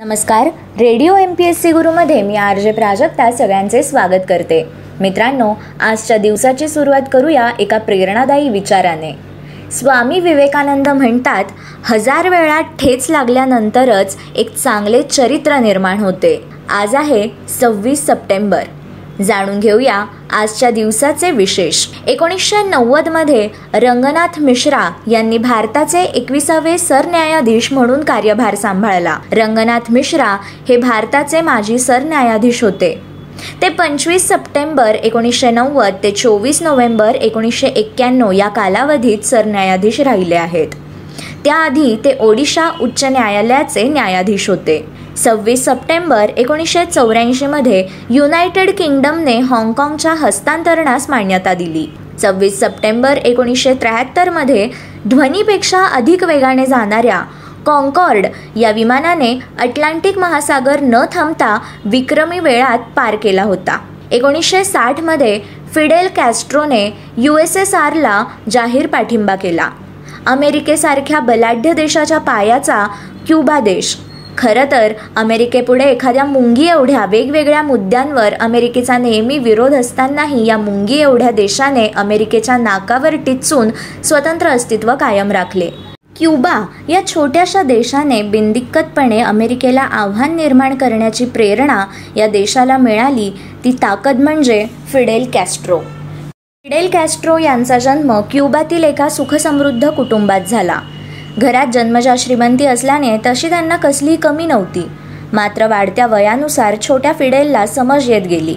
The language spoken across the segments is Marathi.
नमस्कार. रेडिओ MPSC गुरुमध्ये मी RJ प्राजक्ता सगळ्यांचे स्वागत करते. मित्रांनो, आजच्या दिवसाची सुरुवात करूया एका प्रेरणादायी विचाराने. स्वामी विवेकानंद म्हणतात, 1000 वेळा ठेच लागल्यानंतरच एक चांगले चरित्र निर्माण होते. आज आहे 26 सप्टेंबर. जाणून घेऊया आजच्या दिवसाचे विशेष. 1990 मध्ये रंगनाथ मिश्रा यांनी भारताचे 21वे सरन्यायाधीश म्हणून कार्यभार सांभाळला. रंगनाथ मिश्रा हे भारताचे माजी सरन्यायाधीश होते. ते 25 सप्टेंबर 1990 ते 24 नोव्हेंबर 1991 या कालावधीत सरन्यायाधीश राहिले आहेत. त्याआधी ते ओडिशा उच्च न्यायालयाचे न्यायाधीश होते. 26 सप्टेंबर 1984 मध्ये युनायटेड किंगडमने हाँगकाँगच्या हस्तांतरणास मान्यता दिली. 26 सप्टेंबर 1973 मध्ये ध्वनीपेक्षा अधिक वेगाने जाणाऱ्या कॉन्कॉर्ड या विमानाने अटलांटिक महासागर न थांबता विक्रमी वेळात पार केला होता. 1960 मध्ये फिडेल कॅस्ट्रोने USSRला जाहीर पाठिंबा केला. अमेरिकेसारख्या बलाढ्य देशाच्या पायाचा क्युबा देश. खरं तर अमेरिकेपुढे एखाद्या मुंगी एवढ्या वेगवेगळ्या मुद्द्यांवर अमेरिकेचा नेहमी विरोध असतानाही या मुंगी एवढ्या देशाने अमेरिकेच्या नाकावर टिच्चून स्वतंत्र अस्तित्व कायम राखले. क्युबा या छोट्याशा देशाने बिनदिक्कतपणे अमेरिकेला आव्हान निर्माण करण्याची प्रेरणा या देशाला मिळाली. ती ताकद म्हणजे फिडेल कॅस्ट्रो. फिडेल कॅस्ट्रो यांचा जन्म क्युबातील एका सुखसमृद्ध कुटुंबात झाला. घरात जन्मजात श्रीमंती असल्याने तशी त्यांना कसलीही कमी नव्हती. मात्र वाढत्या वयानुसार छोट्या फिडेलला समज येत गेली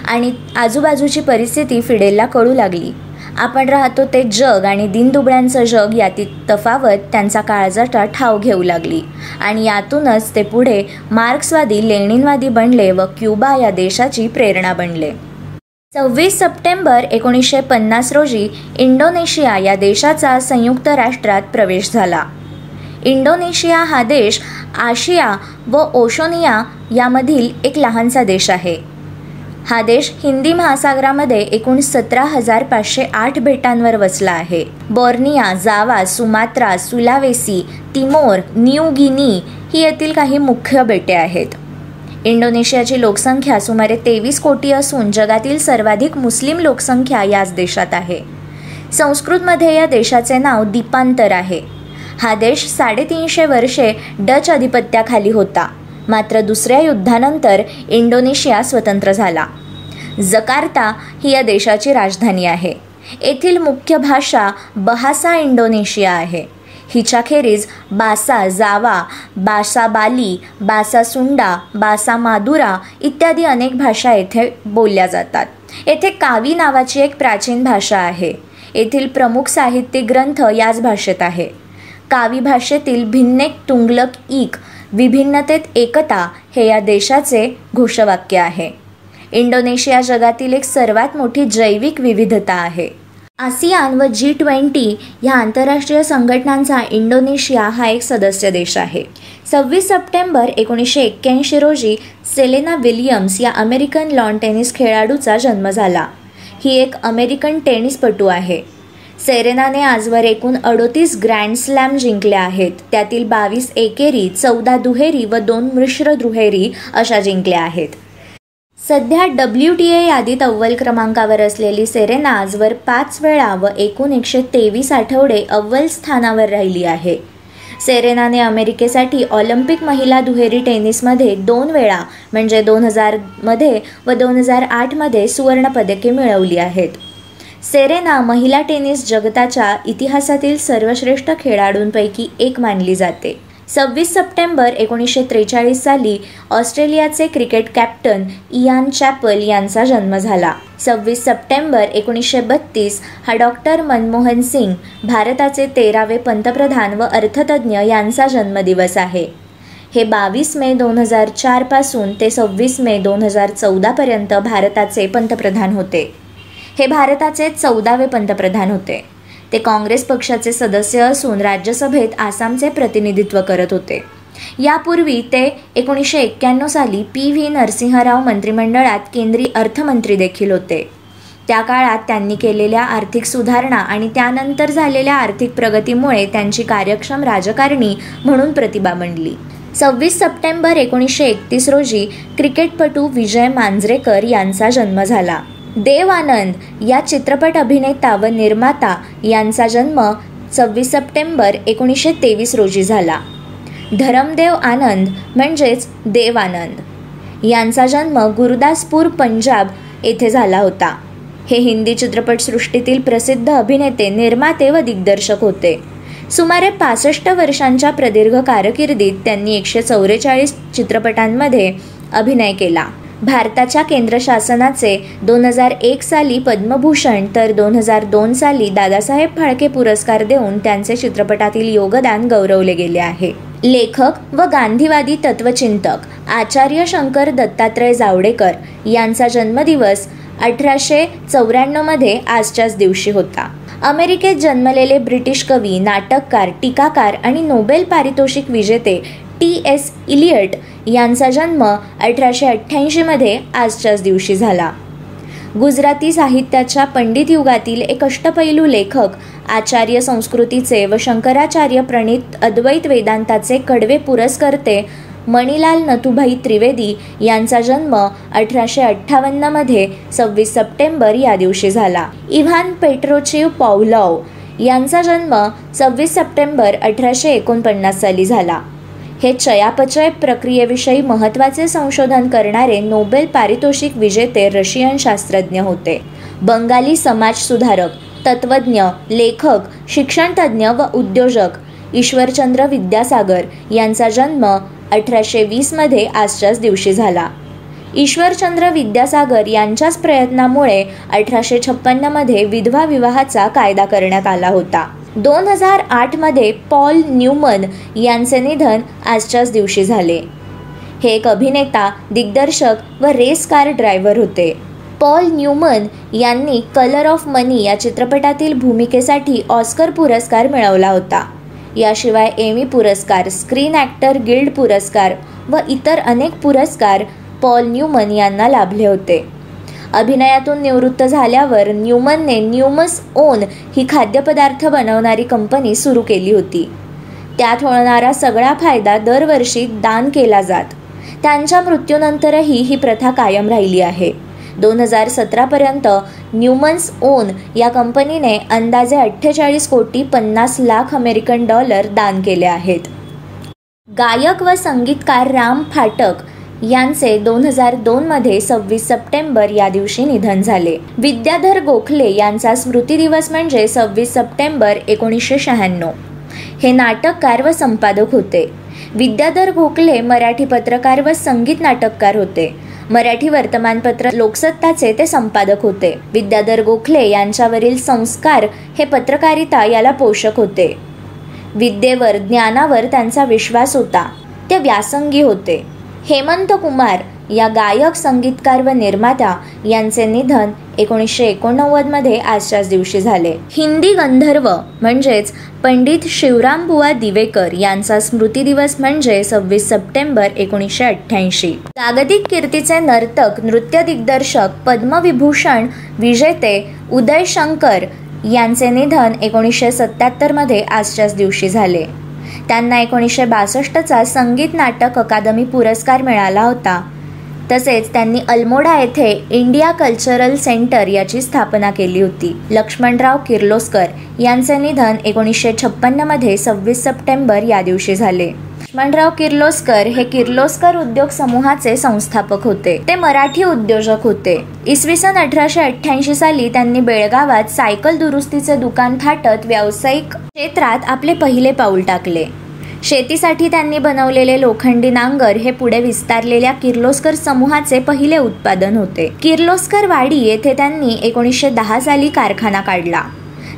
आणि आजूबाजूची परिस्थिती फिडेलला कळू लागली. आपण राहतो ते जग आणि दीनदुबळ्यांचं जग यातील तफावत त्यांचा काळजाचा ठाव घेऊ लागली आणि यातूनच ते पुढे मार्क्सवादी लेनिनवादी बनले व क्युबा या देशाची प्रेरणा बनले. 26 सप्टेंबर 1950 रोजी इंडोनेशिया या देशाचा संयुक्त राष्ट्रात प्रवेश झाला. इंडोनेशिया हा देश आशिया व ओशनिया यामधील एक लहानसा देश आहे. हा देश हिंदी महासागरामध्ये एकूण 17,508 बेटांवर वसला आहे. Borneo, Java, Sumatra, Sulawesi, Timor, New Guinea ही येथील काही मुख्य बेटे आहेत. इंडोनेशियाची लोकसंख्या सुमारे 23 कोटी असून जगातील सर्वाधिक मुस्लिम लोकसंख्या याच देशात आहे. संस्कृतमध्ये या देशाचे नाव दीपांतर आहे. हा देश 350 वर्षे डच अधिपत्याखाली होता. मात्र दुसऱ्या युद्धानंतर इंडोनेशिया स्वतंत्र झाला. जकार्ता ही या देशाची राजधानी आहे. येथील मुख्य भाषा बहासा इंडोनेशिया आहे. हिच्याखेरीज बासा, जावा, बासा बाली, बासा सुंडा, बासा मादुरा इत्यादी अनेक भाषा येथे बोलल्या जातात. येथे कावी नावाची एक प्राचीन भाषा आहे. येथील प्रमुख साहित्यिक ग्रंथ याच भाषेत आहे. कावी भाषेतील भिन्नेक तुंगलक ईक, विभिन्नतेत एकता हे या देशाचे घोषवाक्य आहे. इंडोनेशिया जगातील एक सर्वात मोठी जैविक विविधता आहे. आसियान व G20 या आंतरराष्ट्रीय संघटनांचा इंडोनेशिया हा एक सदस्य देश आहे. 26 सप्टेंबर 1981 रोजी सेलेना विलियम्स या अमेरिकन लॉन टेनिस खेळाडूचा जन्म झाला. ही एक अमेरिकन टेनिसपटू आहे. सेरेनाने आजवर एकूण 38 ग्रँड स्लॅम जिंकल्या आहेत. त्यातील 22 एकेरी, 14 दुहेरी व 2 मिश्र दुहेरी अशा जिंकल्या आहेत. सध्या WTA यादीत अव्वल क्रमांकावर असलेली सेरेना आजवर 5 वेळा व एकूण 123 आठवडे अव्वल स्थानावर राहिली आहे. सेरेनाने अमेरिकेसाठी ऑलिम्पिक महिला दुहेरी टेनिसमध्ये 2 वेळा म्हणजे 2000 मध्ये व 2008 मध्ये सुवर्णपदके मिळवली आहेत. सेरेना महिला टेनिस जगताच्या इतिहासातील सर्वश्रेष्ठ खेळाडूंपैकी एक मानली जाते. 26 सप्टेंबर 1943 साली ऑस्ट्रेलियाचे क्रिकेट कॅप्टन इयान चॅपल यांचा जन्म झाला. 26 सप्टेंबर 1932 हा डॉक्टर मनमोहन सिंग, भारताचे 13वे पंतप्रधान व अर्थतज्ज्ञ यांचा जन्मदिवस आहे. हे 22 मे 2004 पासून ते 26 मे 2014 पर्यंत भारताचे पंतप्रधान होते. हे भारताचे 14वे पंतप्रधान होते. ते काँग्रेस पक्षाचे सदस्य असून राज्यसभेत आसामचे प्रतिनिधित्व करत होते. यापूर्वी ते 1991 साली PV नरसिंहराव मंत्रिमंडळात केंद्रीय अर्थमंत्री देखील होते. त्या काळात त्यांनी केलेल्या आर्थिक सुधारणा आणि त्यानंतर झालेल्या आर्थिक प्रगतीमुळे त्यांची कार्यक्षम राजकारणी म्हणून प्रतिभा बनली. 26 सप्टेंबर 1931 रोजी क्रिकेटपटू विजय मांजरेकर यांचा जन्म झाला. देव आनंद या चित्रपट अभिनेता व निर्माता यांचा जन्म 26 सप्टेंबर 1923 रोजी झाला. धरमदेव आनंद म्हणजेच देव आनंद यांचा जन्म गुरुदासपूर, पंजाब येथे झाला होता. हे हिंदी चित्रपटसृष्टीतील प्रसिद्ध अभिनेते, निर्माते व दिग्दर्शक होते. सुमारे 65 वर्षांच्या प्रदीर्घ कारकिर्दीत त्यांनी 144 चित्रपटांमध्ये अभिनय केला. भारताच्या केंद्र शासनाचे 2001 साली पद्मभूषण तर 2002 साली दादासाहेब फाळके पुरस्कार देऊन त्यांचे चित्रपटातील योगदान गौरवले गेले आहे. लेखक व गांधीवादी तत्वचिंतक आचार्य शंकर दत्तात्रय जावडेकर यांचा जन्मदिवस 1894 मध्ये आजच्याच दिवशी होता. अमेरिकेत जन्मलेले ब्रिटिश कवी, नाटककार, टीकाकार आणि नोबेल पारितोषिक विजेते T.S. इलियट यांचा जन्म 1888 मध्ये आजच्याच दिवशी झाला. गुजराती साहित्याच्या पंडित युगातील एक अष्टपैलू लेखक, आचार्य संस्कृतीचे व शंकराचार्य प्रणीत अद्वैत वेदांताचे कडवे पुरस्कर्ते मणिलाल नथुभाई त्रिवेदी यांचा जन्म 1858 मध्ये 26 सप्टेंबर या दिवशी झाला. इव्हान पेट्रोचिव पॉव्लोव यांचा जन्म 26 सप्टेंबर 1849 साली झाला. हे चयापचय प्रक्रियेविषयी महत्त्वाचे संशोधन करणारे नोबेल पारितोषिक विजेते रशियन शास्त्रज्ञ होते. बंगाली समाजसुधारक, तत्त्वज्ञ, लेखक, शिक्षणतज्ञ व उद्योजक ईश्वरचंद्र विद्यासागर यांचा जन्म 1820 मध्ये आजच्याच दिवशी झाला. ईश्वरचंद्र विद्यासागर यांच्याच प्रयत्नामुळे 1856 मध्ये विधवा विवाहाचा कायदा करण्यात आला होता. 2008 मध्ये पॉल न्यूमन यांचे निधन आजच्याच दिवशी झाले. हे एक अभिनेता, दिग्दर्शक व रेस कार ड्रायव्हर होते. पॉल न्यूमन यांनी कलर ऑफ मनी या चित्रपटातील भूमिकेसाठी ऑस्कर पुरस्कार मिळवला होता. याशिवाय एमी पुरस्कार, स्क्रीन ॲक्टर गिल्ड पुरस्कार व इतर अनेक पुरस्कार पॉल न्यूमन यांना लाभले होते. अभिनयातून निवृत्त झाल्यावर न्यूमनने न्यूमस ओन ही खाद्यपदार्थ बनवणारी कंपनी सुरू केली होती. त्यात होणारा सगळा फायदा दरवर्षी दान केला जात. त्यांच्या मृत्यूनंतरही ही प्रथा कायम राहिली आहे. 2017 पर्यंत न्यूमन्स ओन या कंपनीने अंदाजे 48 कोटी 50 लाख अमेरिकन डॉलर दान केले आहेत. गायक व संगीतकार राम फाटक यांचे 2002 मध्ये 26 सप्टेंबर या दिवशी निधन झाले. विद्याधर गोखले यांचा स्मृतिदिवस म्हणजे 26 सप्टेंबर 1996. हे नाटककार व संपादक होते. विद्याधर गोखले मराठी पत्रकार व संगीत नाटककार होते. मराठी वर्तमानपत्र लोकसत्ताचे ते संपादक होते. विद्याधर गोखले यांच्यावरील संस्कार हे पत्रकारिता याला पोषक होते. विद्येवर, ज्ञानावर त्यांचा विश्वास होता. ते व्यासंगी होते. हेमंत कुमार या गायक, संगीतकार व निर्माता यांचे निधन 1989 मध्ये आजच्याच दिवशी झाले. हिंदी गंधर्व म्हणजेच पंडित शिवरामबुवा दिवेकर यांचा स्मृतिदिवस म्हणजे 26 सप्टेंबर 1988. जागतिक कीर्तीचे नर्तक, नृत्य दिग्दर्शक, पद्मविभूषण विजेते उदय शंकर यांचे निधन 1977 मध्ये आजच्याच दिवशी झाले. त्यांना 1962चा संगीत नाटक अकादमी पुरस्कार मिळाला होता. तसेच त्यांनी अल्मोडा येथे इंडिया कल्चरल सेंटर याची स्थापना केली होती. लक्ष्मणराव किर्लोस्कर यांचे निधन 1956 मध्ये 26 सप्टेंबर या दिवशी झाले. लक्ष्मणराव किर्लोस्कर हे किर्लोस्कर उद्योग समूहाचे संस्थापक होते. ते मराठी उद्योजक होते. इसवी सन 1888 साली त्यांनी बेळगावात सायकल दुरुस्तीचे दुकान थाटत व्यावसायिक क्षेत्रात आपले पहिले पाऊल टाकले. शेतीसाठी त्यांनी बनवलेले लोखंडी नांगर हे पुढे विस्तारलेल्या किर्लोस्कर समूहाचे पहिले उत्पादन होते. किर्लोस्कर वाडी येथे त्यांनी 1910 साली कारखाना काढला.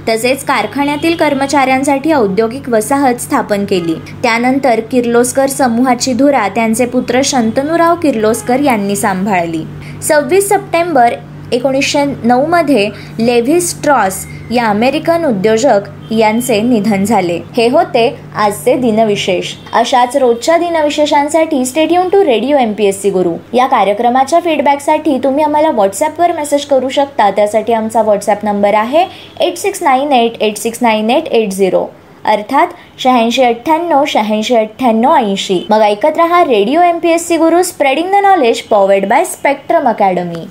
तसेच कारखान्यातील कर्मचाऱ्यांसाठी औद्योगिक वसाहत स्थापन केली. त्यानंतर किर्लोस्कर समूहाची धुरा त्यांचे पुत्र शंतनुराव किर्लोस्कर यांनी सांभाळली. 26 सप्टेंबर 1909 मध्ये लेव्ही स्ट्रॉस या अमेरिकन उद्योजक यांचे निधन झाले. हे होते आजचे दिनविशेष. अशाच रोजच्या दिनविशेषांसाठी stay tune to radio MPSC Guru या कार्यक्रमाच्या फीडबॅकसाठी तुम्ही आम्हाला व्हॉट्सॲपवर मेसेज करू शकता. त्यासाठी आमचा व्हॉट्सॲप नंबर आहे 8698869880. अर्थात 8698 मग ऐकत रहा radio MPSC Guru, spreading the knowledge, powered by spectrum academy.